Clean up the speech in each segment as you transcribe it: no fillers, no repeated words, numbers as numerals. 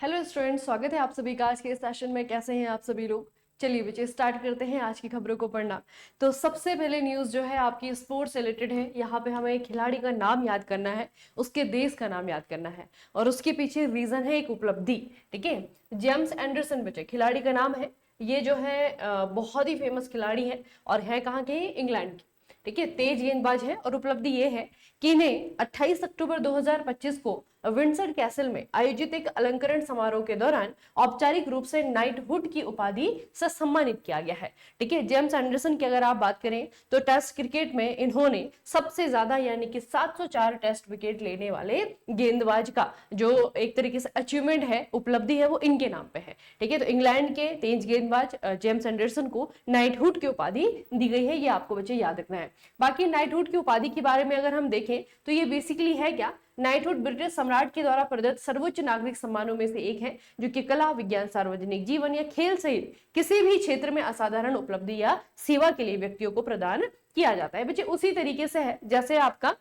Hello students, स्वागत है आप सभी का आज के इस सेशन में। कैसे हैं आप सभी लोग? चलिए बच्चे, स्टार्ट करते हैं आज की खबरों को पढ़ना। तो सबसे पहले न्यूज़ जो है आपकी स्पोर्ट्स से रिलेटेड है। यहाँ पे हमें एक खिलाड़ी का नाम याद करना है, उसके देश का नाम याद करना है और उसके पीछे रीजन है एक उपलब्धि। ठीक है, जेम्स एंडरसन बच्चे खिलाड़ी का नाम है। ये जो है बहुत ही फेमस खिलाड़ी है और है कहाँ के? इंग्लैंड के। ठीक है, तेज गेंदबाज है और उपलब्धि ये है कि इन्हें 28 अक्टूबर 2025 को विंडसर कैसल में आयोजित एक अलंकरण समारोह के दौरान औपचारिक रूप से नाइटहुड की उपाधि से सम्मानित किया गया है। ठीक है, जेम्स एंडरसन की अगर आप बात करें तो टेस्ट क्रिकेट में इन्होंने सबसे ज्यादा यानी कि 704 टेस्ट विकेट लेने वाले गेंदबाज का जो एक तरीके से अचीवमेंट है, उपलब्धि है, वो इनके नाम पे है। ठीक है, तो इंग्लैंड के तेज गेंदबाज जेम्स एंडरसन को नाइटहुड की उपाधि दी गई है, ये आपको बच्चे याद रखना है। बाकी नाइटहुड की उपाधि के बारे में अगर हम देखें तो ये बेसिकली है क्या? नाइटहुड ब्रिटिश सम्राट के द्वारा प्रदत्त सर्वोच्च नागरिक सम्मानों में से एक है, जो कि कला, विज्ञान, सार्वजनिक जीवन या खेल सहित किसी भी क्षेत्र में असाधारण उपलब्धि या सेवा के लिए व्यक्तियों को प्रदान किया जाता है। बच्चे उसी तरीके से है जैसे आपका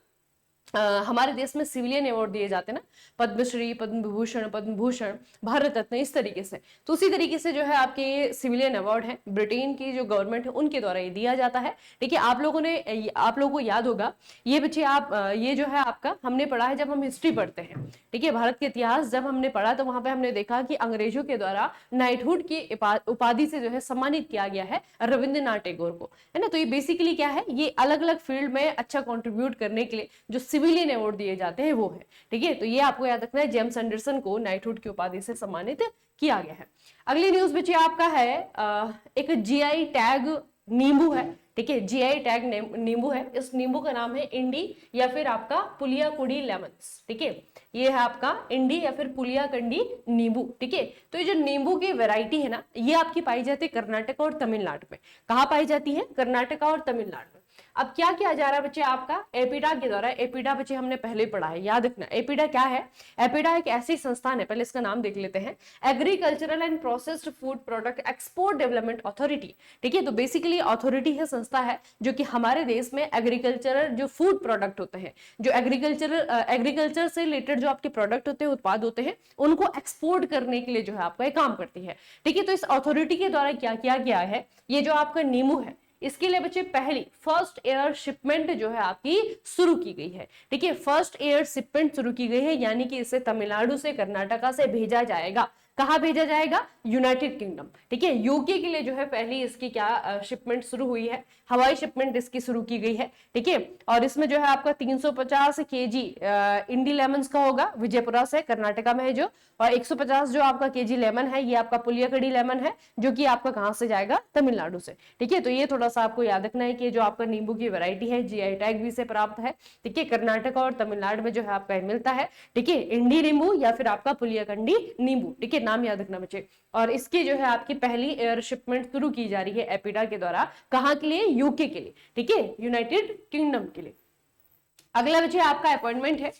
हमारे देश में सिविलियन अवार्ड दिए जाते हैं ना, पद्मश्री, पद्म विभूषण, पद्म भूषण, भारत रत्न, इस तरीके से। तो उसी तरीके से जो है आपके ये सिविलियन अवार्ड है, ब्रिटेन की जो गवर्नमेंट है उनके द्वारा ये दिया जाता है। ठीक है, आप लोगों को याद होगा ये बच्चे, आप ये जो है आपका हमने पढ़ा है जब हम हिस्ट्री पढ़ते हैं। ठीक है, भारत के इतिहास जब हमने पढ़ा तो वहां पे हमने देखा कि अंग्रेजों के द्वारा नाइटहुड की उपाधि से जो है सम्मानित किया गया है रविंद्रनाथ टैगोर को, है ना। तो ये बेसिकली क्या है, ये अलग अलग फील्ड में अच्छा कॉन्ट्रीब्यूट करने के लिए जो सिविलियन अवार्ड दिए जाते हैं वो है। ठीक है, तो ये आपको याद रखना है, जेम्स एंडरसन को नाइटहुड की उपाधि से सम्मानित किया गया है। अगली न्यूज बच्चे आपका है एक जीआई टैग नींबू है। ठीक है, जीआई टैग नींबू है। इस नींबू का नाम है इंडी या फिर आपका पुलियाकुड़ी लेमन्स। ठीक है, ये है आपका इंडी या फिर पुलियाकंडी नींबू। ठीक है, तो ये जो नींबू की वैरायटी है ना, ये आपकी पाई जाती है कर्नाटक और तमिलनाडु में। कहाँ पाई जाती है? कर्नाटक और तमिलनाडु में। अब क्या किया जा रहा है बच्चे आपका एपिडा के द्वारा? एपिडा बच्चे हमने पहले पढ़ा है, याद रखना। एपिडा क्या है? एपिडा एक ऐसी संस्थान है, पहले इसका नाम देख लेते हैं, agricultural and processed food product export development authority. ठीक है, तो बेसिकली अथॉरिटी है, संस्था है, जो कि हमारे देश में एग्रीकल्चरल जो फूड प्रोडक्ट होते हैं, जो एग्रीकल्चर से रिलेटेड जो आपके प्रोडक्ट होते हैं, उत्पाद होते हैं, उनको एक्सपोर्ट करने के लिए जो है आपका ये काम करती है। ठीक है, तो इस अथॉरिटी के द्वारा क्या किया गया है, ये जो आपका नींबू है इसके लिए बच्चे पहली फर्स्ट एयर शिपमेंट जो है आपकी शुरू की गई है। ठीक है, फर्स्ट एयर शिपमेंट शुरू की गई है, यानी कि इसे तमिलनाडु से, कर्नाटका से भेजा जाएगा। कहां भेजा जाएगा? United kingdom. ठीक है, यूके के लिए जो है पहली इसकी क्या शिपमेंट शुरू हुई है, हवाई शिपमेंट इसकी शुरू की गई है। ठीक है, और इसमें जो है आपका 350 केजी इंडी लेमन का होगा, विजयपुरा से, कर्नाटका में है जो, और 150 जो आपका केजी लेमन है ये आपका पुलियाकड़ी लेमन है, जो कि आपका कहां से जाएगा? तमिलनाडु से। ठीक है, तो ये थोड़ा सा आपको याद रखना है कि जो आपका नींबू की वैरायटी है जीआई टैग भी से प्राप्त है। ठीक है, कर्नाटक और तमिलनाडु में जो है आपका मिलता है। ठीक है, इंडी नींबू या फिर आपका पुलियाकंडी नींबू। ठीक है, नाम याद रखना बच्चे। और इसकी जो है आपकी पहली एयर शिपमेंट शुरू की जा रही है एपिडा के द्वारा, कहां के लिए? यूके के लिए। ठीक है, यूनाइटेड किंगडम के लिए। अगला बच्चे आपका अपॉइंटमेंट है।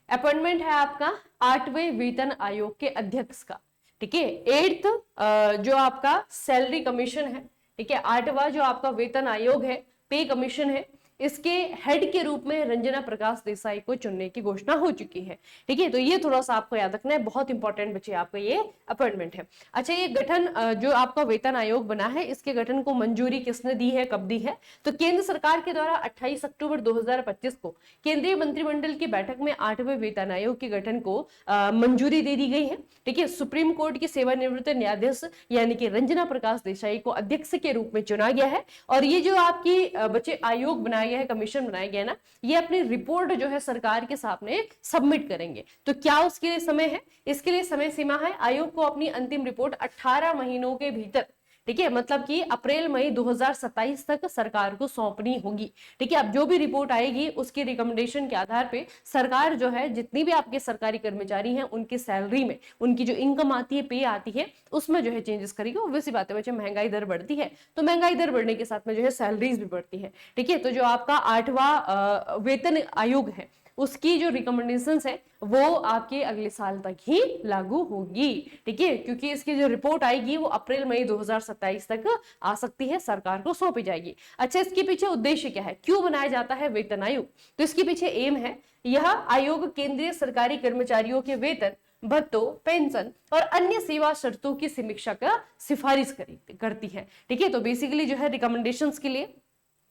अपॉइंटमेंट है आपका 8वें वेतन आयोग के अध्यक्ष का। ठीक है, 8th जो आपका सैलरी कमीशन है। ठीक है, 8वां जो आपका वेतन आयोग है, पे कमीशन है, इसके हेड के रूप में रंजना प्रकाश देसाई को चुनने की घोषणा हो चुकी है। ठीक है, तो ये थोड़ा सा आपको याद रखना है, बहुत इंपॉर्टेंट बच्चे आपका ये अपॉइंटमेंट है। अच्छा, ये गठन जो आपका वेतन आयोग बना है, इसके गठन को मंजूरी किसने दी है, कब दी है? तो केंद्र सरकार के द्वारा 28 अक्टूबर 2025 को केंद्रीय मंत्रिमंडल की बैठक में 8वें वेतन आयोग के गठन को मंजूरी दे दी गई है। ठीक है, सुप्रीम कोर्ट की सेवानिवृत्त न्यायाधीश यानी कि रंजना प्रकाश देसाई को अध्यक्ष के रूप में चुना गया है। और ये जो आपकी बच्चे आयोग बनाया गया है, कमीशन बनाया गया है ना, ये अपनी रिपोर्ट जो है सरकार के सामने सबमिट करेंगे। तो क्या उसके लिए समय है? इसके लिए समय सीमा है, आयोग को अपनी अंतिम रिपोर्ट 18 महीनों के भीतर, ठीक है, मतलब कि अप्रैल मई 2027 तक सरकार को सौंपनी होगी। ठीक है, अब जो भी रिपोर्ट आएगी उसके रिकमेंडेशन के आधार पे सरकार जो है, जितनी भी आपके सरकारी कर्मचारी हैं, उनकी सैलरी में उनकी जो इनकम आती है, पे आती है, उसमें जो है चेंजेस करेगी। ऑब्वियसली बात है बच्चे, महंगाई दर बढ़ती है तो महंगाई दर बढ़ने के साथ में जो है सैलरीज भी बढ़ती है। ठीक है, तो जो आपका 8वां वेतन आयोग है उसकी जो रिकमेंडेशन है वो आपके अगले साल तक ही लागू होगी। ठीक है, क्योंकि इसकी जो रिपोर्ट आएगी वो अप्रैल मई 2027 तक आ सकती है, सरकार को सौंपी जाएगी। अच्छा, इसके पीछे उद्देश्य क्या है, क्यों बनाया जाता है वेतन आयोग? तो इसके पीछे एम है, यह आयोग केंद्रीय सरकारी कर्मचारियों के वेतन, भत्तों, पेंशन और अन्य सेवा शर्तों की समीक्षा का सिफारिश करती है। ठीक है, तो बेसिकली जो है रिकमेंडेशंस के लिए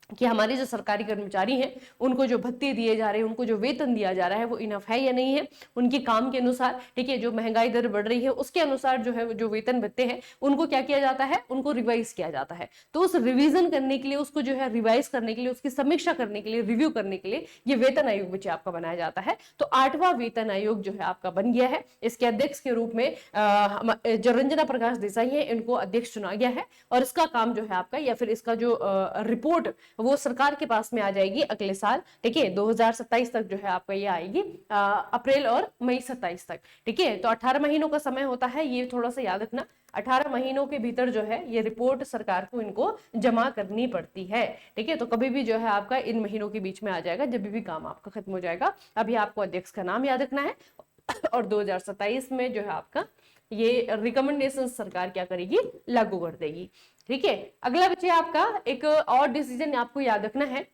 कि हमारे जो सरकारी कर्मचारी हैं उनको जो भत्ते दिए जा रहे हैं, उनको जो वेतन दिया जा रहा है वो इनफ है या नहीं है, उनके काम के अनुसार। ठीक है, जो महंगाई दर बढ़ रही है उसके अनुसार जो है जो वेतन भत्ते हैं उनको क्या किया जाता है, उनको रिवाइज किया जाता है। तो उस रिवीजन करने के लिए, उसको जो है रिवाइज करने के लिए, उसकी समीक्षा करने के लिए, रिव्यू करने के लिए ये वेतन आयोग बच्चे आपका बनाया जाता है। तो 8वां वेतन आयोग जो है आपका बन गया है। इसके अध्यक्ष के रूप में जो रंजना प्रकाश देसाई है इनको अध्यक्ष चुना गया है, और इसका काम जो है आपका, या फिर इसका जो रिपोर्ट वो सरकार के पास में आ जाएगी अगले साल। ठीक है, 2027 तक जो है आपका ये आएगी, अप्रैल और मई 27 तक। ठीक है, तो 18 महीनों का समय होता है, ये थोड़ा सा याद रखना। 18 महीनों के भीतर जो है ये रिपोर्ट सरकार को इनको जमा करनी पड़ती है। ठीक है, तो कभी भी जो है आपका इन महीनों के बीच में आ जाएगा, जब भी काम आपका खत्म हो जाएगा। अभी आपको अध्यक्ष का नाम याद रखना है, और 2027 में जो है आपका ये रिकमेंडेशन सरकार क्या करेगी, लागू कर देगी। ठीक है, अगला बच्चे आपका एक और डिसीजन आपको याद रखना है,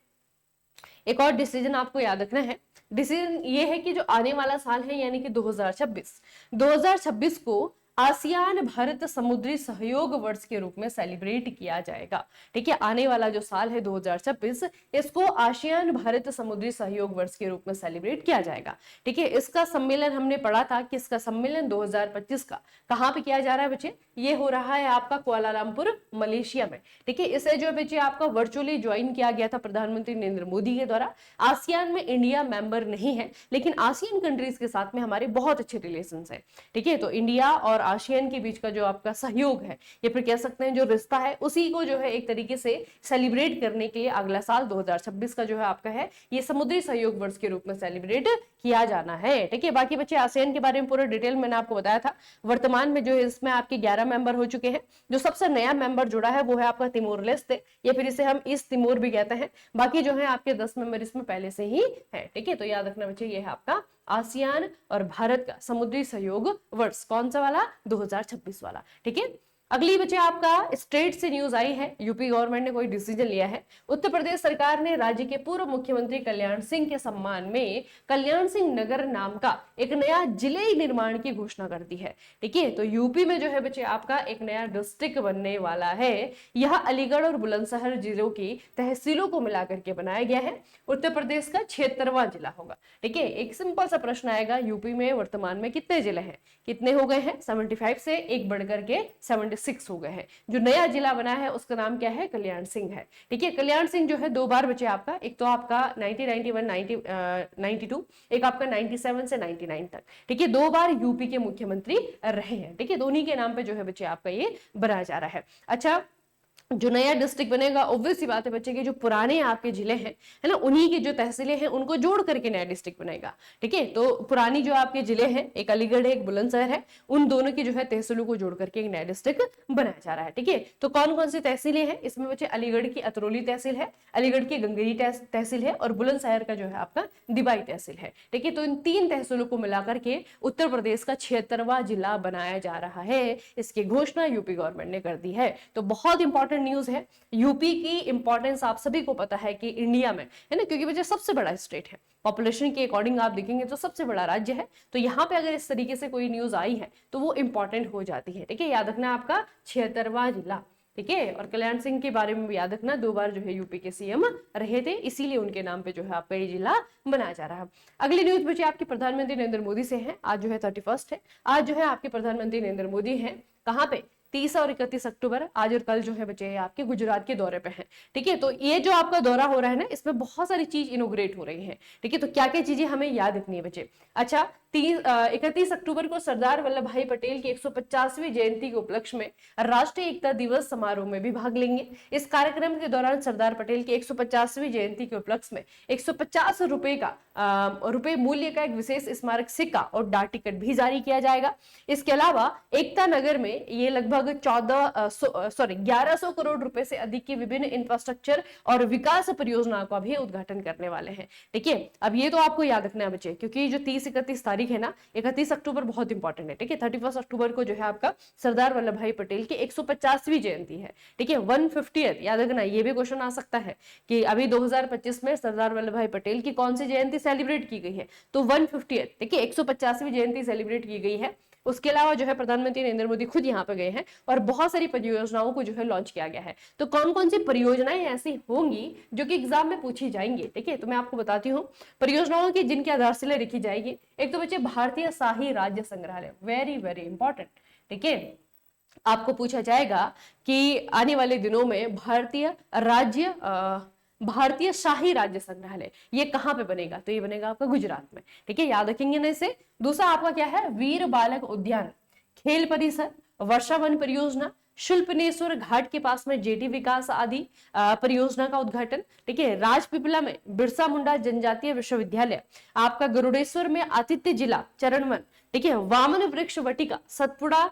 एक और डिसीजन आपको याद रखना है। डिसीजन ये है कि जो आने वाला साल है यानी कि 2026 को आसियान भारत समुद्री सहयोग वर्ष के रूप में सेलिब्रेट किया जाएगा। ठीक है, आने वाला जो साल है 2026, इसको आसियान भारत समुद्री सहयोग वर्ष के रूप में सेलिब्रेट किया जाएगा। ठीक है, इसका सम्मेलन हमने पढ़ा था कि इसका सम्मेलन 2025 का कहां पे किया जा रहा है बच्चे, ये हो रहा है आपका कुआलालंपुर मलेशिया में। ठीक है, इसे जो बच्चे आपका वर्चुअली ज्वाइन किया गया था प्रधानमंत्री नरेंद्र मोदी के द्वारा। आसियान में इंडिया मेंबर नहीं है, लेकिन आसियान कंट्रीज के साथ में हमारे बहुत अच्छे रिलेशन है। ठीक है, तो इंडिया और आसियान के बीच का जो आपका सहयोग है, या फिर कह सकते हैं जो रिश्ता है, उसी को जो है एक तरीके से सेलिब्रेट करने के लिए अगला साल 2026 का जो है आपका है ये समुद्री सहयोग वर्ष के रूप में सेलिब्रेट किया जाना है। ठीक है, बाकी बच्चे आसियान के बारे में पूरा डिटेल मैंने आपको बताया था। वर्तमान में जो है इसमें आपके 11 मेंबर हो चुके हैं। जो सबसे नया मेंबर जुड़ा है वो है आपका तिमोर लेस्ते, या फिर इसे हम ईस्ट तिमोर भी कहते हैं। बाकी जो है आपके 10 मेंबर इसमें पहले से ही है। ठीक है, तो याद रखना बच्चे ये है आपका आसियान और भारत का समुद्री सहयोग वर्ष, कौन सा वाला, 2026 वाला। ठीक है, अगली बच्चे आपका स्टेट से न्यूज आई है। यूपी गवर्नमेंट ने कोई डिसीजन लिया है। उत्तर प्रदेश सरकार ने राज्य के पूर्व मुख्यमंत्री कल्याण सिंह के सम्मान में कल्याण सिंह नगर नाम का एक नया जिले निर्माण की घोषणा कर दी है। ठीक है, तो यूपी में जो है बच्चे आपका एक नया डिस्ट्रिक्ट बनने वाला है। यह अलीगढ़ और बुलंदशहर जिलों की तहसीलों को मिलाकर के बनाया गया है। उत्तर प्रदेश का 76वां जिला होगा। ठीक है, एक सिंपल सा प्रश्न आएगा, यूपी में वर्तमान में कितने जिले हैं, कितने हो गए हैं, 75 से एक बढ़कर के 76 हो गए हैं। जो नया जिला बना है उसका नाम क्या है, कल्याण सिंह है। ठीक है, कल्याण सिंह जो है 2 बार बचे आपका, एक तो आपका 1991 92, एक आपका 97 से 99 तक। ठीक है, 2 बार यूपी के मुख्यमंत्री रहे हैं। ठीक है, दोनों के नाम पे जो है बच्चे आपका ये बनाया जा रहा है। अच्छा, जो नया डिस्ट्रिक्ट बनेगा, ऑब्वियस सी बात है बच्चे के जो पुराने आपके जिले हैं, है ना, उन्हीं की जो तहसीलें हैं उनको जोड़ करके नया डिस्ट्रिक्ट बनेगा। ठीक है, तो पुरानी जो आपके जिले हैं, एक अलीगढ़ है, एक बुलंदशहर है, उन दोनों की जो है तहसीलों को जोड़ करके एक नया डिस्ट्रिक्ट बनाया जा रहा है। ठीक है, तो कौन कौन सी तहसीलें हैं इसमें बच्चे, अलीगढ़ की अतरौली तहसील है, अलीगढ़ की गंगेरी तहसील है, और बुलंदशहर का जो है आपका दिबाई तहसील है। ठीक है, तो इन 3 तहसीलों को मिलाकर के उत्तर प्रदेश का 76वां जिला बनाया जा रहा है। इसकी घोषणा यूपी गवर्नमेंट ने कर दी है। तो बहुत इंपॉर्टेंट न्यूज है। यूपी की इंपॉर्टेंस आप सभी को पता है कि इंडिया में, है ना, क्योंकि वजह सबसे बड़ा स्टेट है, पॉपुलेशन के अकॉर्डिंग आप देखेंगे तो सबसे बड़ा राज्य है। तो यहाँ पे अगर इस तरीके से कोई न्यूज आई है तो वो इंपॉर्टेंट हो जाती है। ठीक है, याद रखना आपका 76वां जिला। ठीक है, और कल्याण सिंह के बारे में भी याद रखना, 2 बार जो है यूपी के सीएम रहे थे, इसीलिए उनके नाम पे जो है आपका ये जिला बनाया जा रहा है। अगली न्यूज बच्चे आपके प्रधानमंत्री नरेंद्र मोदी से है। आज जो है 31 है, आज जो है आपके प्रधानमंत्री नरेंद्र मोदी है कहाँ पे, 30 और 31 अक्टूबर, आज और कल जो है बच्चे आपके गुजरात के दौरे पे हैं। ठीक है, तो ये जो आपका दौरा हो रहा है ना, इसमें बहुत सारी चीज इनोग्रेट हो रही है। ठीक है, तो क्या क्या चीजें हमें याद रखनी है बच्चे। अच्छा, 31 अक्टूबर को सरदार वल्लभ भाई पटेल की 150वीं जयंती के उपलक्ष्य में राष्ट्रीय एकता दिवस समारोह में भी भाग लेंगे। इस कार्यक्रम के दौरान सरदार पटेल की 150वीं जयंती के उपलक्ष्य में 150 रुपए मूल्य का एक विशेष स्मारक सिक्का और डाक टिकट भी जारी किया जाएगा। इसके अलावा एकता नगर में ये लगभग लगभग 1100 करोड़ रुपए से अधिक की विभिन्न इंफ्रास्ट्रक्चर और विकास परियोजनाओं का भी उद्घाटन करने वाले हैं। ठीक है, अब ये तो आपको याद रखना है बच्चे, क्योंकि जो 30-31 तारीख है ना, 31 अक्टूबर बहुत इंपॉर्टेंट है। ठीक है, 31 अक्टूबर को जो है आपका सरदार वल्लभ भाई पटेल की 150वीं जयंती है। ठीक है, 150th याद रखना, ये भी क्वेश्चन आ सकता है कि अभी 2025 में सरदार वल्लभ भाई पटेल की कौन सी जयंती सेलिब्रेट की गई है, तो 150th। ठीक है, 150वीं जयंती सेलिब्रेट की गई है। उसके अलावा जो है प्रधानमंत्री नरेंद्र मोदी खुद यहाँ पे गए हैं और बहुत सारी परियोजनाओं को जो है लॉन्च किया गया है। तो कौन कौन सी परियोजनाएं ऐसी होंगी जो कि एग्जाम में पूछी जाएंगी, ठीक है, तो मैं आपको बताती हूँ परियोजनाओं की जिनकी आधारशिला रखी जाएगी। एक तो बच्चे भारतीय शाही राज्य संग्रहालय, वेरी वेरी इंपॉर्टेंट। ठीक है, आपको पूछा जाएगा कि आने वाले दिनों में भारतीय शाही राज्य संग्रहालय ये कहां पे बनेगा, तो ये बनेगा आपका गुजरात में। ठीक है, याद रखेंगे ना इसे। दूसरा आपका क्या है, वीर बालक उद्यान, खेल परिसर, वर्षा वन परियोजना, शुल्पनेश्वर घाट के पास में जेटी विकास आदि परियोजना का उद्घाटन। ठीक है, राजपीपला में बिरसा मुंडा जनजातीय विश्वविद्यालय, आपका गरुड़ेश्वर में आतिथ्य जिला चरणवन। ठीक है, वामन वृक्ष वटिका, सतपुड़ा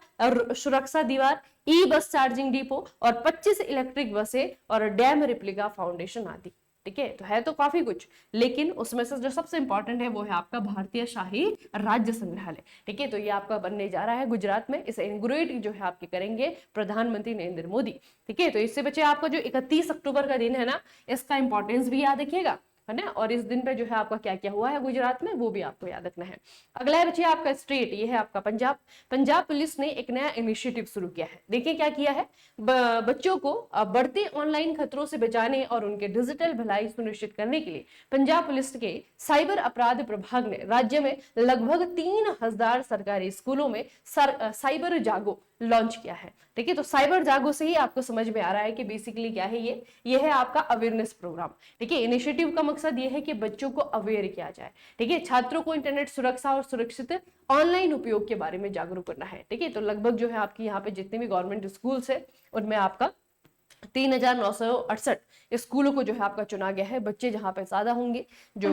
सुरक्षा दीवार, ई बस चार्जिंग डिपो और 25 इलेक्ट्रिक बसें और डैम रिप्लिका फाउंडेशन आदि। ठीक है, तो है तो काफी कुछ, लेकिन उसमें से जो सबसे इंपॉर्टेंट है वो है आपका भारतीय शाही राज्य संग्रहालय। ठीक है, तो ये आपका बनने जा रहा है गुजरात में। इसे इनॉग्रेट जो है आपके करेंगे प्रधानमंत्री नरेंद्र मोदी। ठीक है, तो इससे बच्चे आपका जो 31 अक्टूबर का दिन है ना, इसका इंपॉर्टेंस भी याद रखिएगा, है ना। और इस दिन पे जो है आपका क्या क्या हुआ है गुजरात में वो भी आपको याद रखना है। अगला है बच्चे आपका स्टेट, ये है आपका पंजाब। पंजाब पुलिस ने एक नया इनिशिएटिव शुरू किया है। देखिए क्या किया है, बच्चों को बढ़ते ऑनलाइन खतरों से बचाने और उनके डिजिटल भलाई सुनिश्चित करने के लिए पंजाब पुलिस के साइबर अपराध प्रभाग ने राज्य में लगभग 3000 सरकारी स्कूलों में साइबर जागो लॉन्च किया है। ठीक है, तो साइबर जागो से ही आपको समझ में आ रहा है कि बेसिकली क्या है ये है आपका अवेयरनेस प्रोग्राम। ठीक है, इनिशिएटिव का मकसद ये है कि बच्चों को अवेयर किया जाए। ठीक है, छात्रों को इंटरनेट सुरक्षा और सुरक्षित ऑनलाइन उपयोग के बारे में जागरूक करना है। ठीक है, तो लगभग जो है आपकी यहाँ पे जितने भी गवर्नमेंट स्कूल्स है उनमें आपका 3968 स्कूलों को जो है आपका चुना गया है। बच्चे जहाँ पे ज्यादा होंगे जो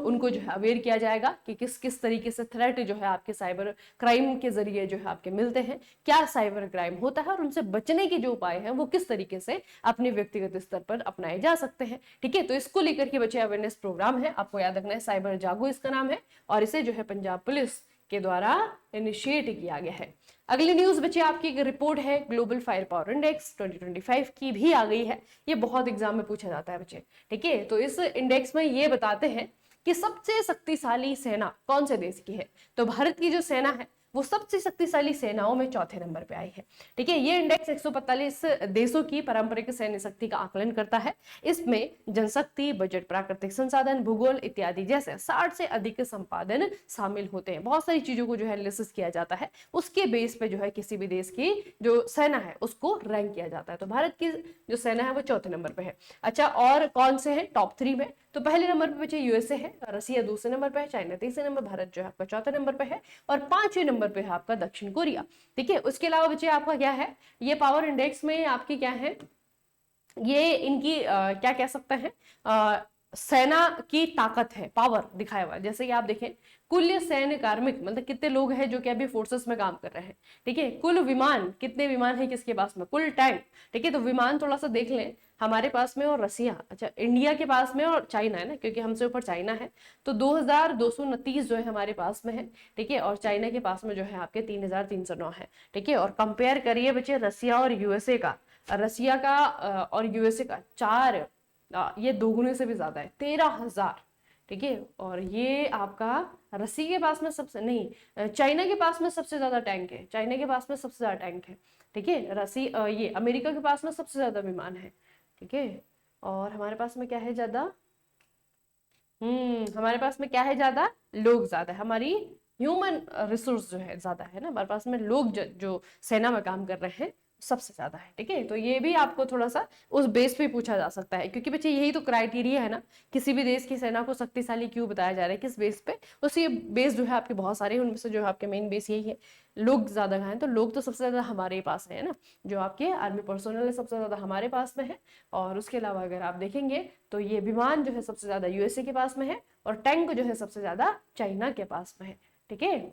उनको जो है अवेयर किया जाएगा कि किस किस तरीके से थ्रेट जो है आपके साइबर क्राइम के जरिए जो है आपके मिलते हैं, क्या साइबर क्राइम होता है और उनसे बचने के जो उपाय हैं वो किस तरीके से अपने व्यक्तिगत स्तर पर अपनाए जा सकते हैं। ठीक है, तो इसको लेकर के बच्चे अवेयरनेस प्रोग्राम है, आपको याद रखना है साइबर जागो इसका नाम है और इसे जो है पंजाब पुलिस के द्वारा इनिशिएट किया गया है। अगली न्यूज बच्चे आपकी एक रिपोर्ट है ग्लोबल फायर पावर इंडेक्स 2025 की भी आ गई है। ये बहुत एग्जाम में पूछा जाता है बच्चे। ठीक है, तो इस इंडेक्स में ये बताते हैं कि सबसे शक्तिशाली सेना कौन से देश की है, तो भारत की जो सेना है वो सबसे शक्तिशाली सेनाओं में चौथे नंबर पे आई है। ठीक है, ये इंडेक्स 145 देशों की पारंपरिक सैन्य शक्ति का आकलन करता है। इसमें जनशक्ति, बजट, प्राकृतिक संसाधन, भूगोल इत्यादि जैसे 60 से अधिक संपादन शामिल होते हैं। बहुत सारी चीजों को जो है एनालिसिस किया जाता है, उसके बेस पे जो है किसी भी देश की जो सेना है उसको रैंक किया जाता है। तो भारत की जो सेना है वो चौथे नंबर पे है। अच्छा, और कौन से हैं टॉप 3 में, तो पहले नंबर पे बच्चे यूएसए है, रसिया दूसरे नंबर पे है, चाइना तीसरे नंबर, भारत जो है आपका चौथे नंबर पे है और 5वें नंबर पे है आपका दक्षिण कोरिया। ठीक है, उसके अलावा बच्चे आपका क्या है, ये पावर इंडेक्स में आपकी क्या है, ये इनकी क्या कह सकते हैं सेना की ताकत है, पावर दिखाया हुआ है। जैसे कि आप देखें कुल सैन्य कार्मिक मतलब कितने लोग हैं जो कि अभी फोर्सेस में काम कर रहे हैं। ठीक है, कुल विमान कितने विमान है किसके पास में, कुल टैंक। ठीक है, तो विमान थोड़ा सा देख लें हमारे पास में और रसिया, अच्छा इंडिया के पास में और चाइना है ना, क्योंकि हमसे ऊपर चाइना है, तो 2229 जो है हमारे पास में है। ठीक है, और चाइना के पास में जो है आपके 3309 है। ठीक है, और कंपेयर करिए बच्चे रसिया और यूएसए का, रसिया का और यूएसए का ये दोगुने से भी ज्यादा है, 13,000। ठीक है, और ये आपका रसिया के पास में सबसे नहीं, चाइना के पास में सबसे ज्यादा टैंक है, चाइना के पास में सबसे ज्यादा टैंक है। ठीक है, ये अमेरिका के पास में सबसे ज्यादा विमान है। ठीक है, और हमारे पास में क्या है ज्यादा, हमारे पास में क्या है ज्यादा, लोग ज्यादा है, हमारी ह्यूमन रिसोर्स जो है ज्यादा है ना, हमारे पास में लोग जो सेना में काम कर रहे हैं सबसे ज्यादा है। ठीक है, तो ये भी आपको थोड़ा सा उस बेस पे पूछा जा सकता है, क्योंकि बच्चे यही तो क्राइटेरिया है ना, किसी भी देश की सेना को शक्तिशाली क्यों बताया जा रहा है, किस बेस पे, उसी बेस जो है आपके बहुत सारे हैं, उनमें से जो है आपके मेन बेस यही है, लोग ज्यादा हैं, तो लोग तो सबसे ज्यादा हमारे पास है ना, जो आपके आर्मी पर्सोनल है सबसे ज्यादा हमारे पास में है। और उसके अलावा अगर आप देखेंगे तो ये विमान जो है सबसे ज्यादा यूएसए के पास में है और टैंक जो है सबसे ज्यादा चाइना के पास में है। ठीक है,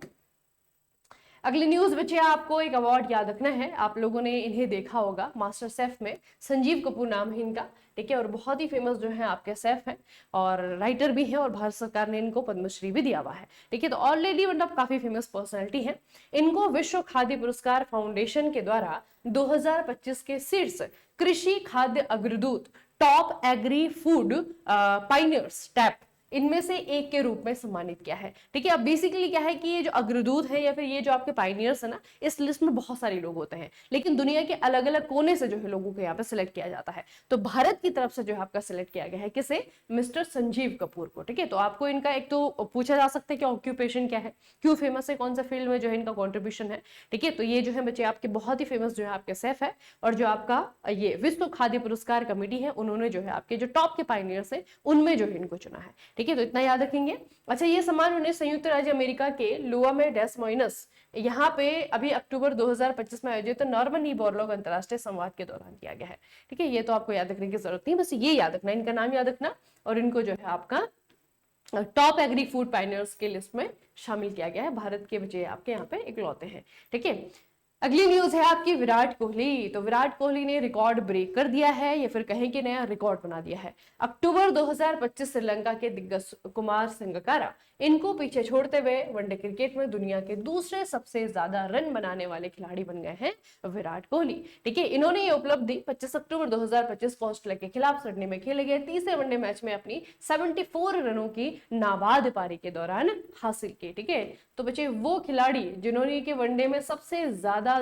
अगली न्यूज बच्चे, आपको एक अवार्ड याद रखना है। आप लोगों ने इन्हें देखा होगा मास्टर शेफ में, संजीव कपूर नाम है इनका, ठीक है, और बहुत ही फेमस जो है आपके शेफ हैं और राइटर भी हैं, और भारत सरकार ने इनको पद्मश्री भी दिया हुआ है, ठीक है। तो ऑलरेडी मतलब काफी फेमस पर्सनैलिटी है। इनको विश्व खाद्य पुरस्कार फाउंडेशन के द्वारा 2025 के शीर्ष कृषि खाद्य अग्रदूत top agri food Pioneers tap इनमें से एक के रूप में सम्मानित किया है, ठीक है। अब बेसिकली क्या है कि ये जो अग्रदूत है या फिर ये जो आपके पाइनियर्स है ना, इस लिस्ट में बहुत सारे लोग होते हैं, लेकिन दुनिया के अलग अलग कोने से जो है लोगों को यहाँ पे सिलेक्ट किया जाता है। तो भारत की तरफ से जो है आपका सिलेक्ट किया गया है किसे, मिस्टर संजीव कपूर को, ठीक है। तो आपको इनका एक तो पूछा जा सकता है कि ऑक्यूपेशन क्या है, क्यों फेमस है, कौन सा फील्ड में जो है इनका कॉन्ट्रीब्यूशन है, ठीक है। तो ये जो है बच्चे आपके बहुत ही फेमस जो है आपके शेफ है, और जो आपका ये विश्व खाद्य पुरस्कार कमेटी है उन्होंने जो है आपके जो टॉप के पाइनियर्स है उनमें जो है इनको चुना है, ठीक है। तो इतना याद रखेंगे। अच्छा, ये सम्मान उन्हें संयुक्त राज्य अमेरिका के लुआ में डेस मोइनस यहाँ पे अभी अक्टूबर 2025 में आयोजित नॉर्मन ई बोरलॉग अंतरराष्ट्रीय संवाद के दौरान किया गया है, ठीक है। ये तो आपको याद रखने की जरूरत नहीं, बस ये याद रखना, इनका नाम याद रखना, और इनको जो है आपका टॉप एग्री फूड पाइनियर्स के लिस्ट में शामिल किया गया है। भारत के बच्चे आपके यहाँ पे इकलौते हैं, ठीक है। अगली न्यूज है आपकी विराट कोहली। तो विराट कोहली ने रिकॉर्ड ब्रेक कर दिया है, या फिर कहें कि नया रिकॉर्ड बना दिया है। अक्टूबर 2025 श्रीलंका के दिग्गज कुमार संगकारा इनको पीछे छोड़ते हुए वनडे क्रिकेट में दुनिया के दूसरे सबसे ज्यादा रन बनाने वाले खिलाड़ी बन गए हैं विराट कोहली, ठीक है। इन्होंने ये उपलब्धि 25 अक्टूबर 2025 को ऑस्ट्रेलिया के खिलाफ सिडनी में खेले गए तीसरे वनडे मैच में अपनी 74 रनों की नाबाद पारी के दौरान हासिल की, ठीक है। तो बच्चे वो खिलाड़ी जिन्होंने के वनडे में सबसे ज्यादा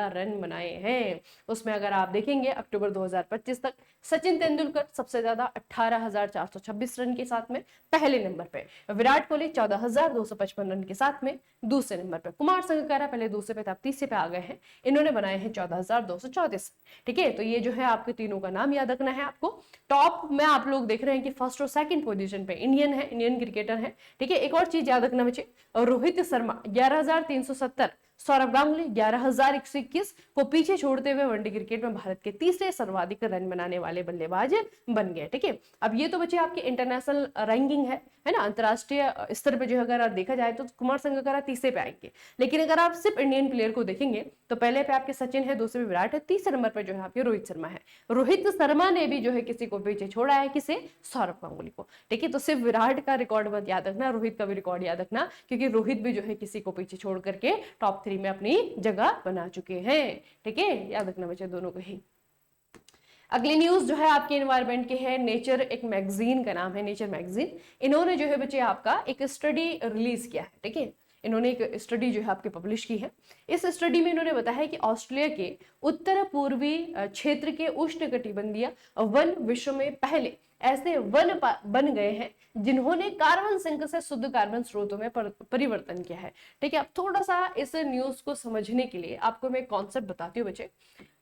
रन बनाए हैं, उसमें अगर आप देखेंगे अक्टूबर 2025 तक सचिन तेंदुलकर सबसे ज्यादा 18,426 रन के साथ में पहले नंबर पे, विराट कोहली 14,255 रन के साथ में दूसरे नंबर पे, कुमार संगकारा पहले दूसरे पे था, अब तीसरे पे आ गए हैं, इन्होंने बनाए हैं 14,234, ठीक है। तो ये जो है आपके तीनों का नाम याद रखना है आपको। टॉप में आप लोग देख रहे हैं कि फर्स्ट और सेकंड पोजीशन पे इंडियन है, इंडियन क्रिकेटर है, ठीक है। एक और चीज याद रखना बच्चे, रोहित शर्मा 11,370, सौरभ गांगुली 11,121 को पीछे छोड़ते हुए वनडे क्रिकेट में भारत के तीसरे सर्वाधिक रन बनाने वाले बल्लेबाज बन गए, ठीक है। अब ये तो बच्चे आपकी इंटरनेशनल रैंकिंग है ना, अंतरराष्ट्रीय स्तर पे जो अगर देखा जाए तो कुमार संगकारा तीसरे पे आएंगे, लेकिन अगर आप सिर्फ इंडियन प्लेयर को देखेंगे तो पहले पे आपके सचिन है, दूसरे पे विराट है, तीसरे नंबर पर जो है आपके रोहित शर्मा है। रोहित शर्मा ने भी जो है किसी को पीछे छोड़ा है, किसे, सौरभ गांगुली को, ठीक है। तो सिर्फ विराट का रिकॉर्ड मत याद रखना, रोहित का भी रिकॉर्ड याद रखना, क्योंकि रोहित भी जो है किसी को पीछे छोड़ करके टॉप 3 में अपनी जगह बना चुके हैं, ठीक है। याद रखना बच्चे दोनों को ही। अगली न्यूज जो है आपके एनवायरमेंट के है। नेचर एक मैगजीन का नाम है, नेचर मैगजीन, इन्होंने जो है बच्चे आपका एक स्टडी रिलीज किया है, ठीक है। इन्होंने एक स्टडी जो है आपके पब्लिश की है। इस स्टडी में इन्होंने बताया है कि ऑस्ट्रेलिया के उत्तर पूर्वी क्षेत्र के उष्णकटिबंधीय वन विश्व में पहले ऐसे वन बन गए हैं जिन्होंने कार्बन सिंक से शुद्ध कार्बन स्रोतों में परिवर्तन किया है, ठीक है। अब थोड़ा सा इस न्यूज को समझने के लिए आपको मैं एक कॉन्सेप्ट बताती हूँ बच्चे।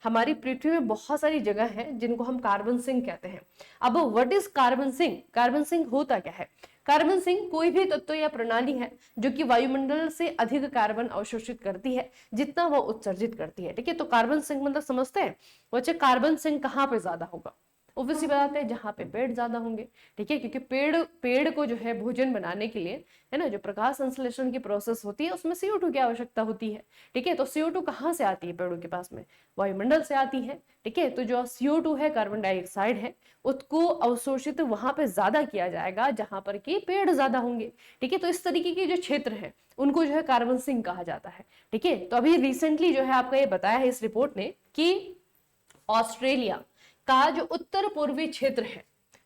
हमारी पृथ्वी में बहुत सारी जगह हैं जिनको हम कार्बन सिंक कहते हैं। अब what is carbon sink, carbon sink होता क्या है। कार्बन सिंक कोई भी तत्व या प्रणाली है जो कि वायुमंडल से अधिक कार्बन अवशोषित करती है जितना वो उत्सर्जित करती है, ठीक है। तो कार्बन सिंक मतलब समझते हैं बच्चे, कार्बन सिंक कहाँ पे ज्यादा होगा, ऑब्वियसली बताते हैं जहां पे पेड़ ज्यादा होंगे, ठीक है। क्योंकि पेड़ को जो है भोजन बनाने के लिए, है ना, जो प्रकाश संश्लेषण की प्रोसेस होती है उसमें CO2 की आवश्यकता होती है, ठीक है। तो CO2 कहाँ से आती है पेड़ों के पास में, वायुमंडल से आती है, ठीक है। तो जो CO2 है, कार्बन डाइऑक्साइड है, उसको अवशोषित वहां पे ज्यादा किया जाएगा जहां पर कि पेड़ ज्यादा होंगे, ठीक है। तो इस तरीके के जो क्षेत्र है उनको जो है कार्बन सिंक कहा जाता है, ठीक है। तो अभी रिसेंटली जो है आपका ये बताया है इस रिपोर्ट ने कि ऑस्ट्रेलिया का जो उत्तर पूर्वी क्षेत्र है,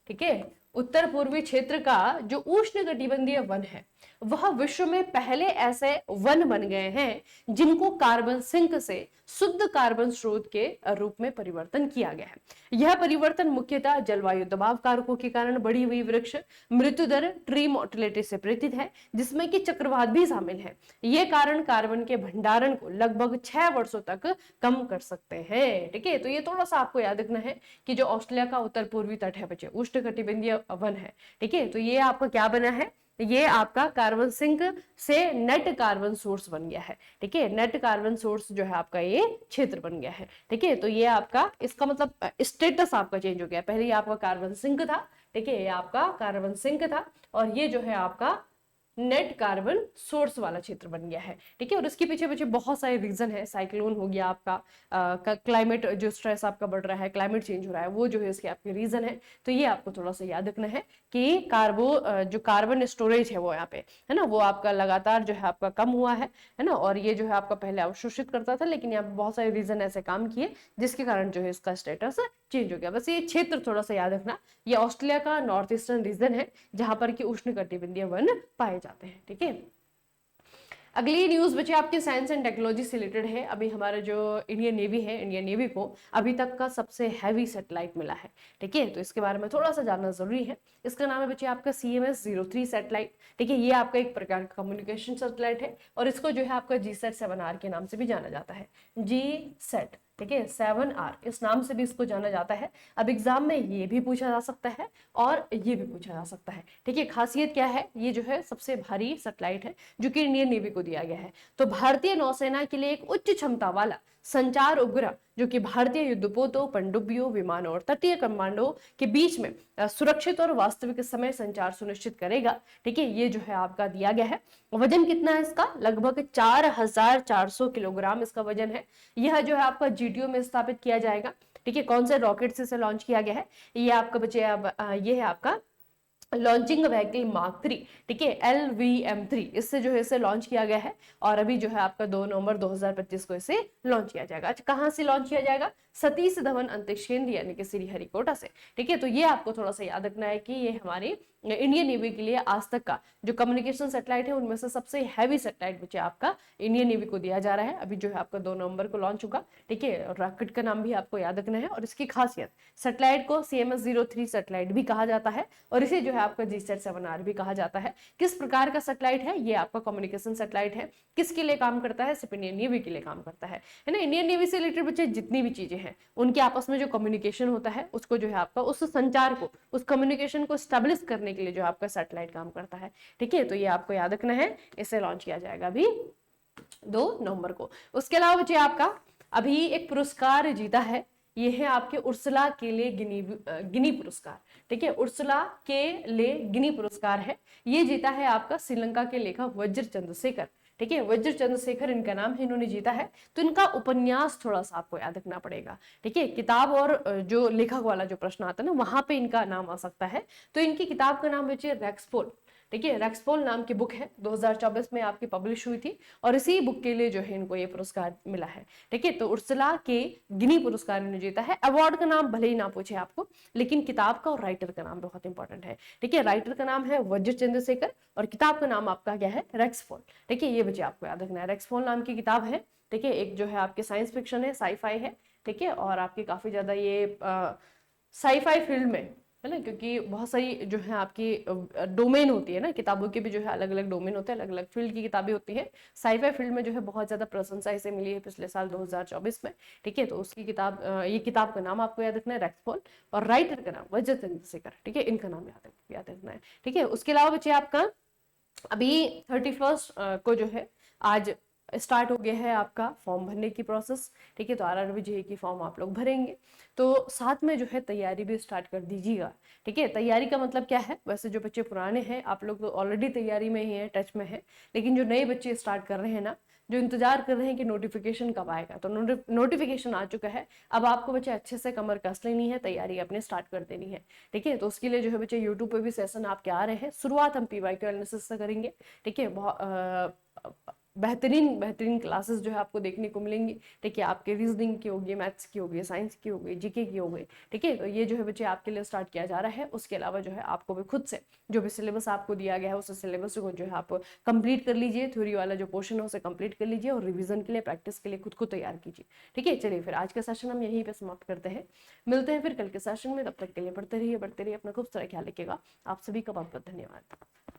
ठीक है, उत्तर पूर्वी क्षेत्र का जो उष्णकटिबंधीय वन है वह विश्व में पहले ऐसे वन बन गए हैं जिनको कार्बन सिंक से शुद्ध कार्बन स्रोत के रूप में परिवर्तन किया गया है। यह परिवर्तन मुख्यतः जलवायु दबाव कारकों के कारण बढ़ी हुई वृक्ष मृत्यु दर, ट्री मोर्टेलिटी से प्रेरित है, जिसमें कि चक्रवात भी शामिल है। ये कारण कार्बन के भंडारण को लगभग 6 वर्षों तक कम कर सकते हैं, ठीक है। तो ये थोड़ा सा आपको याद रखना है कि जो ऑस्ट्रेलिया का उत्तर पूर्वी तट है बच्चे, उष्णकटिबंधीय वन है, ठीक है। तो ये आपका क्या बना है, ये आपका कार्बन सिंक से नेट कार्बन सोर्स बन गया है, ठीक है। नेट कार्बन सोर्स जो है आपका ये क्षेत्र बन गया है, ठीक है। तो ये आपका, इसका मतलब स्टेटस आपका चेंज हो गया। पहले ये आपका कार्बन सिंक था, ठीक है, ये आपका कार्बन सिंक था, और ये जो है आपका नेट कार्बन सोर्स वाला क्षेत्र बन गया है। ठीक है, और इसके पीछे पीछे बहुत सारे रीजन है। साइक्लोन हो गया आपका, क्लाइमेट जो स्ट्रेस आपका बढ़ रहा है, क्लाइमेट चेंज हो रहा है, वो जो है इसके आपके रीजन है। तो ये आपको थोड़ा सा याद रखना है कि जो कार्बन स्टोरेज है वो यहाँ पे है ना, वो आपका लगातार जो है आपका कम हुआ है ना, और ये जो है आपका पहले अवशोषित करता था, लेकिन यहाँ पे बहुत सारे रीजन ऐसे काम किए जिसके कारण जो है इसका स्टेटस चेंज हो गया। बस ये क्षेत्र थोड़ा सा याद रखना, ये ऑस्ट्रेलिया का नॉर्थ ईस्टर्न रीजन है जहां पर कि उष्णकटिबंधीय वन पाए जाते हैं। ठीक है, अगली न्यूज बचे आपके साइंस एंड टेक्नोलॉजी से रिलेटेड है। अभी हमारा जो इंडियन नेवी है, इंडियन नेवी को अभी तक का सबसे हैवी सैटेलाइट मिला है। ठीक है, तो इसके बारे में थोड़ा सा जानना जरूरी है। इसका नाम है बच्चे आपका CMS-03 सैटेलाइट। ठीक है, ये आपका एक प्रकार का कम्युनिकेशन सैटेलाइट है और इसको जो है आपका GSAT-7R के नाम से भी जाना जाता है। GSAT, ठीक है, 7R इस नाम से भी इसको जाना जाता है। अब एग्जाम में ये भी पूछा जा सकता है और ये भी पूछा जा सकता है। ठीक है, खासियत क्या है, ये जो है सबसे भारी सैटेलाइट है जो कि इंडियन नेवी को दिया गया है। तो भारतीय नौसेना के लिए एक उच्च क्षमता वाला संचार उपग्रह जो कि भारतीय युद्धपोतों, पनडुब्बियों, विमानों और तटीय कमांडो के बीच में सुरक्षित और वास्तविक समय संचार सुनिश्चित करेगा। ठीक है, ये जो है आपका दिया गया है। वजन कितना है इसका, लगभग 4400 किलोग्राम इसका वजन है। यह जो है आपका GTO में स्थापित किया जाएगा। ठीक है, कौन से रॉकेट से इसे लॉन्च किया गया है, ये आपका बच्चे अब ये है आपका लॉन्चिंग व्हीकल मार्क 3। ठीक है, LVM-3 इससे जो है इसे लॉन्च किया गया है और अभी जो है आपका 2 नवंबर 2025 को इसे लॉन्च किया जाएगा। अच्छा, कहां से लॉन्च किया जाएगा, सतीश धवन अंतरिक्ष केंद्र यानी कि श्रीहरिकोटा से। ठीक है, तो ये आपको थोड़ा सा याद रखना है कि ये हमारी इंडियन नेवी के लिए आज तक का जो कम्युनिकेशन सैटेलाइट है उनमें से सबसे हैवी सैटेलाइट बच्चे आपका इंडियन नेवी को दिया जा रहा है। अभी जो है आपका 2 नवंबर को लॉन्च होगा। ठीक है, रॉकेट का नाम भी आपको याद रखना है और इसकी खासियत, सैटेलाइट को CMS-03 सैटेलाइट भी कहा जाता है और इसे जो है आपका GSAT-7R भी कहा जाता है। किस प्रकार का सैटेलाइट है, ये आपका कम्युनिकेशन सैटेलाइट है। किसके लिए काम करता है, सिर्फ इंडियन नेवी के लिए काम करता है ना। इंडियन नेवी से रिलेटेड बच्चे जितनी भी चीजें हैं उनके आपस में जो कम्युनिकेशन होता है उसको जो है आपका उस संचार को, उस कम्युनिकेशन को स्टेब्लिश करने के लिए जो आपका सैटेलाइट काम करता है। ठीक है, तो ये आपको याद रखना है। इसे लॉन्च किया जाएगा अभी 2 नवंबर को। उसके अलावा बच्चे आपका अभी एक पुरस्कार जीता है, ये है आपके उर्सुला के लिए गिनी पुरस्कार। ठीक है, उर्सुला के लिए गिनी पुरस्कार है, ये जीता है आपका श्रीलंका के लेखक वज्र चंद्रशेखर। ठीक है, वज्र चंद्रशेखर इनका नाम है, इन्होंने जीता है। तो इनका उपन्यास थोड़ा सा आपको याद रखना पड़ेगा। ठीक है, किताब और जो लेखक वाला जो प्रश्न आता है ना, वहां पे इनका नाम आ सकता है। तो इनकी किताब का नाम बच्चे रेक्सपोल। ठीक है, रेक्सपोल नाम की बुक है, 2024 में आपकी पब्लिश हुई थी और इसी बुक के लिए जो है इनको ये पुरस्कार मिला है। ठीक है, तो उर्सुला के गिनी पुरस्कार इन्होंने जीता है। अवार्ड का नाम भले ही ना पूछे आपको, लेकिन किताब का और राइटर का नाम बहुत इंपॉर्टेंट है। ठीक है, राइटर का नाम है वज्र चंद्रशेखर और किताब का नाम आपका क्या है, रेक्सपोल। ठीक है, ये बच्चे आपको याद रखना है। रेक्सपोल नाम की किताब है। ठीक है, एक जो है आपके साइंस फिक्शन है, साईफाई है। ठीक है, और आपकी काफी ज्यादा ये साईफाई फील्ड में है ना, क्योंकि बहुत सारी जो है आपकी डोमेन होती है ना, किताबों के भी जो है अलग अलग डोमेन होते हैं, अलग अलग फील्ड की किताबें होती हैं। साईफाई फील्ड में जो है बहुत ज्यादा प्रशंसा इसे मिली है पिछले साल 2024 में। ठीक है, तो उसकी किताब, ये किताब का नाम आपको याद रखना है, रेक्सपोल, और राइटर का नाम वज्र चंद्रशेखर। ठीक है, इनका नाम याद रखना है। ठीक है, उसके अलावा बच्चे आपका अभी 31 को जो है आज स्टार्ट हो गया है आपका फॉर्म भरने की प्रोसेस। ठीक है, तो RRBJE की फॉर्म आप लोग भरेंगे, तो साथ में जो है तैयारी भी स्टार्ट कर दीजिएगा। ठीक है, तैयारी का मतलब क्या है, वैसे जो बच्चे पुराने हैं आप लोग तो ऑलरेडी तैयारी में ही है, टच में है, लेकिन जो नए बच्चे स्टार्ट कर रहे हैं ना, जो इंतजार कर रहे हैं कि नोटिफिकेशन कब आएगा, तो नोटिफिकेशन आ चुका है। अब आपको बच्चे अच्छे से कमर कस लेनी है, तैयारी अपने स्टार्ट कर देनी है। ठीक है, तो उसके लिए जो है बच्चे यूट्यूब पे भी सेशन आपके आ रहे हैं। शुरुआत हम PYQ एनालिसिस से करेंगे। ठीक है, बहुत बेहतरीन क्लासेस जो है आपको देखने को मिलेंगी। ठीक है, आपके रीजनिंग की होगी, मैथ्स की होगी, साइंस की होगी, जीके की होगी। ठीक है, तो ये जो है बच्चे आपके लिए स्टार्ट किया जा रहा है। उसके अलावा जो है आपको भी खुद से जो भी सिलेबस आपको दिया गया है उस सिलेबस को जो है आप कंप्लीट कर लीजिए। थ्योरी वाला जो पोर्शन है उसे कंप्लीट कर लीजिए और रिविजन के लिए, प्रैक्टिस के लिए खुद को तैयार कीजिए। ठीक है, चलिए फिर आज का सेशन हम यहीं पे समाप्त करते हैं। मिलते हैं फिर कल के सेशन में, तब तक के लिए पढ़ते रहिए, बढ़ते रहिए, अपना खूब सारा ख्याल रखिएगा। आप सभी का बहुत बहुत धन्यवाद।